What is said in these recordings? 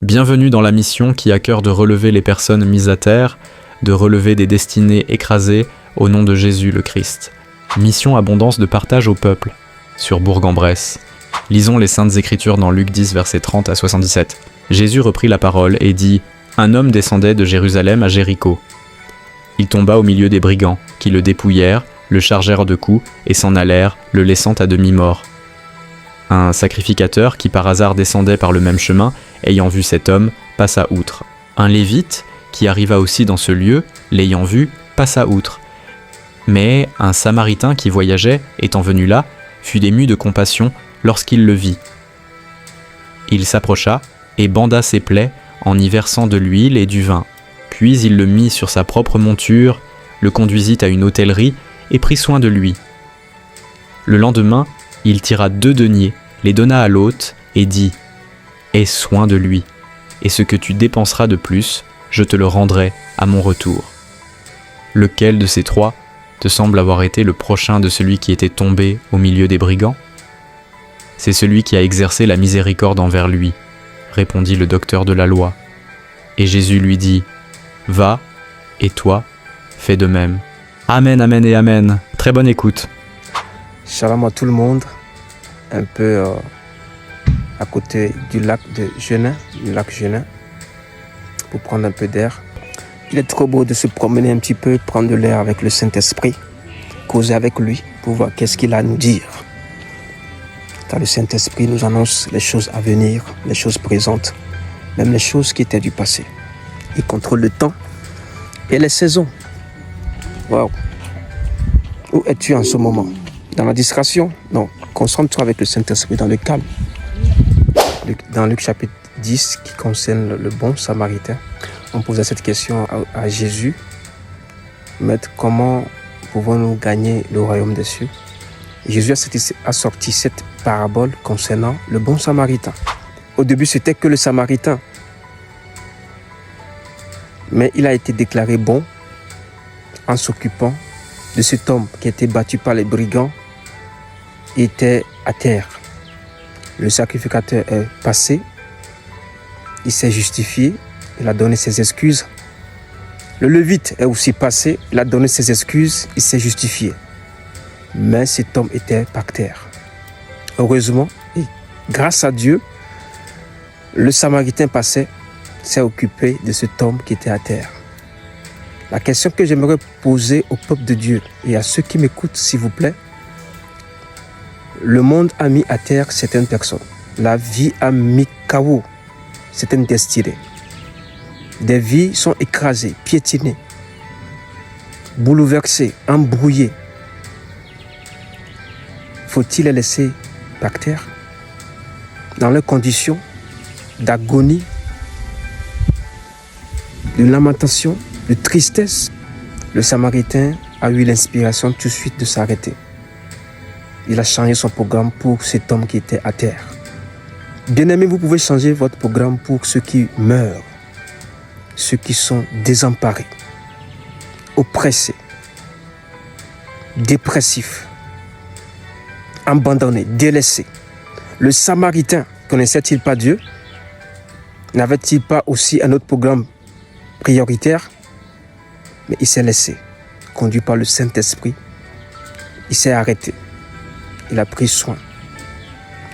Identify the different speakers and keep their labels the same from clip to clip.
Speaker 1: Bienvenue dans la mission qui a cœur de relever les personnes mises à terre, de relever des destinées écrasées au nom de Jésus le Christ. Mission abondance de partage au peuple, sur Bourg-en-Bresse. Lisons les Saintes Écritures dans Luc 10, versets 30 à 77. Jésus reprit la parole et dit « Un homme descendait de Jérusalem à Jéricho. Il tomba au milieu des brigands, qui le dépouillèrent, le chargèrent de coups et s'en allèrent, le laissant à demi-mort. Un sacrificateur qui par hasard descendait par le même chemin, ayant vu cet homme, passa outre. Un lévite, qui arriva aussi dans ce lieu, l'ayant vu, passa outre. Mais un samaritain qui voyageait, étant venu là, fut ému de compassion lorsqu'il le vit. Il s'approcha et banda ses plaies en y versant de l'huile et du vin. Puis il le mit sur sa propre monture, le conduisit à une hôtellerie et prit soin de lui. Le lendemain, il tira 2 deniers, les donna à l'hôte et dit « Aie soin de lui, et ce que tu dépenseras de plus, je te le rendrai à mon retour. » Lequel de ces 3 te semble avoir été le prochain de celui qui était tombé au milieu des brigands ? C'est celui qui a exercé la miséricorde envers lui, répondit le docteur de la loi. Et Jésus lui dit « Va, et toi, fais de même. » Amen, amen et amen. Très bonne écoute.
Speaker 2: Shalom à tout le monde, un peu à côté du lac de Genin, du lac Genin, pour prendre un peu d'air. Il est trop beau de se promener un petit peu, prendre de l'air avec le Saint-Esprit, causer avec lui pour voir qu'est-ce qu'il a à nous dire. Car le Saint-Esprit nous annonce les choses à venir, les choses présentes, même les choses qui étaient du passé. Il contrôle le temps et les saisons. Waouh! Où es-tu en ce moment? Dans la distraction? Non. Concentre-toi avec le Saint-Esprit dans le calme. Dans Luc chapitre 10, qui concerne le bon samaritain, on posait cette question à Jésus. Maître, comment pouvons-nous gagner le royaume des cieux? Jésus a sorti cette parabole concernant le bon samaritain. Au début, c'était que le samaritain. Mais il a été déclaré bon en s'occupant de cet homme qui a été battu par les brigands. Il était à terre. Le sacrificateur est passé. Il s'est justifié. Il a donné ses excuses. Le lévite est aussi passé. Il a donné ses excuses. Il s'est justifié. Mais cet homme était par terre. Heureusement, et grâce à Dieu, le samaritain passé s'est occupé de cet homme qui était à terre. La question que j'aimerais poser au peuple de Dieu et à ceux qui m'écoutent, s'il vous plaît, le monde a mis à terre certaines personnes. La vie a mis KO certaines destinées. Des vies sont écrasées, piétinées, bouleversées, embrouillées. Faut-il les laisser par terre dans leurs conditions d'agonie, de lamentation, de tristesse? Le Samaritain a eu l'inspiration tout de suite de s'arrêter. Il a changé son programme pour cet homme qui était à terre. Bien-aimés, vous pouvez changer votre programme pour ceux qui meurent, ceux qui sont désemparés, oppressés, dépressifs, abandonnés, délaissés. Le Samaritain, connaissait-il pas Dieu? N'avait-il pas aussi un autre programme prioritaire? Mais il s'est laissé, conduit par le Saint-Esprit. Il s'est arrêté. Il a pris soin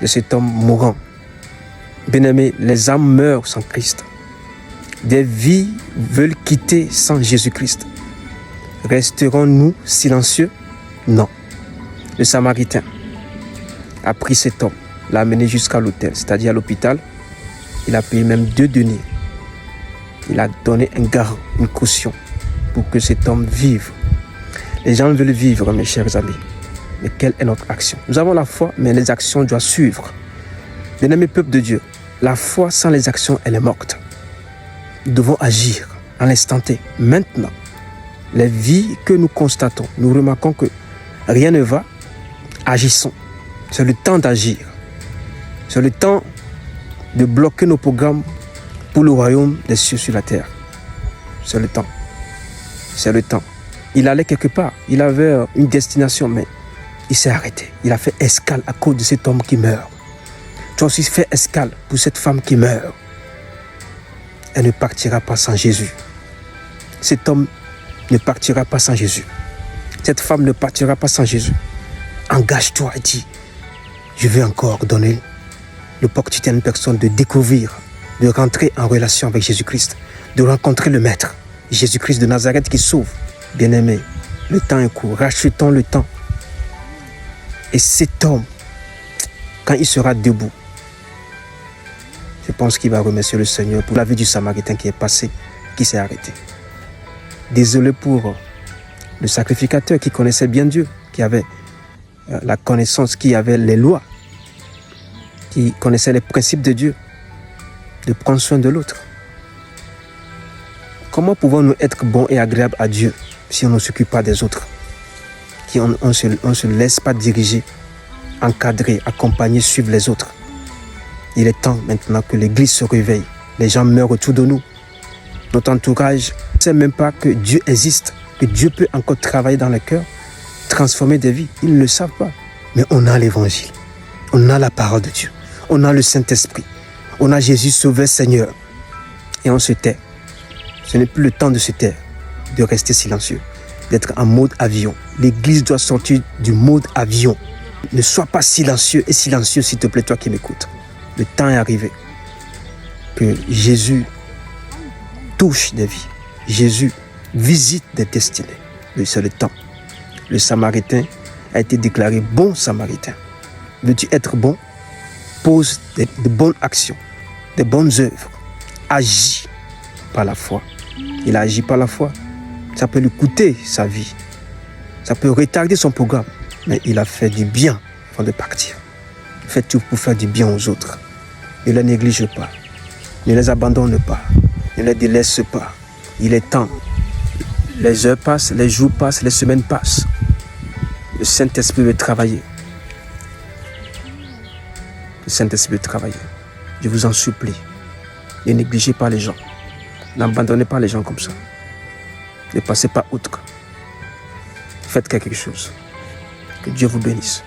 Speaker 2: de cet homme mourant. Bien-aimés, les âmes meurent sans Christ. Des vies veulent quitter sans Jésus-Christ. Resterons-nous silencieux? Non. Le Samaritain a pris cet homme, l'a amené jusqu'à l'hôtel, c'est-à-dire à l'hôpital. Il a payé même 2 deniers. Il a donné un garant, une caution pour que cet homme vive. Les gens veulent vivre, mes chers amis. Mais quelle est notre action? Nous avons la foi, mais les actions doivent suivre. Bien-aimés peuple de Dieu, la foi sans les actions, elle est morte. Nous devons agir à l'instant T, maintenant. Les vies que nous constatons, nous remarquons que rien ne va, agissons. C'est le temps d'agir. C'est le temps de bloquer nos programmes pour le royaume des cieux sur la terre. C'est le temps. C'est le temps. Il allait quelque part. Il avait une destination, mais il s'est arrêté. Il a fait escale à cause de cet homme qui meurt. Tu as aussi fait escale pour cette femme qui meurt. elle ne partira pas sans Jésus. Cet homme ne partira pas sans Jésus. Cette femme ne partira pas sans Jésus. Engage-toi et dis, je veux encore donner l'opportunité à une personne de découvrir, de rentrer en relation avec Jésus-Christ, de rencontrer le Maître, Jésus-Christ de Nazareth qui sauve. Bien-aimé, le temps est court, rachetons le temps. Et cet homme, quand il sera debout, je pense qu'il va remercier le Seigneur pour la vie du Samaritain qui est passé, qui s'est arrêté. Désolé pour le sacrificateur qui connaissait bien Dieu, qui avait la connaissance, qui avait les lois, qui connaissait les principes de Dieu, de prendre soin de l'autre. Comment pouvons-nous être bons et agréables à Dieu si on ne s'occupe pas des autres, si on ne se laisse pas diriger, encadrer, accompagner, suivre les autres? Il est temps maintenant que l'Église se réveille. Les gens meurent autour de nous. Notre entourage ne sait même pas que Dieu existe, que Dieu peut encore travailler dans le cœur, transformer des vies. Ils ne le savent pas. Mais on a l'Évangile, on a la parole de Dieu, on a le Saint-Esprit, on a Jésus Sauveur Seigneur. Et on se tait. Ce n'est plus le temps de se taire, de rester silencieux, d'être en mode avion. L'Église doit sortir du mode avion. Ne sois pas silencieux et silencieux, s'il te plaît, toi qui m'écoutes. Le temps est arrivé que Jésus touche des vies. Jésus visite des destinées. C'est le temps. Le Samaritain a été déclaré bon Samaritain. Veux-tu être bon? Pose de bonnes actions, de bonnes œuvres. Agis par la foi. Il a agi par la foi. Ça peut lui coûter sa vie. Ça peut retarder son programme. Mais il a fait du bien avant de partir. Fais tout pour faire du bien aux autres. Ne les néglige pas. Ne les abandonne pas. Ne les délaisse pas. Il est temps. Les heures passent, les jours passent, les semaines passent. Le Saint-Esprit veut travailler. Le Saint-Esprit veut travailler. Je vous en supplie. Ne négligez pas les gens. N'abandonnez pas les gens comme ça. Ne passez pas outre. Faites quelque chose. Que Dieu vous bénisse.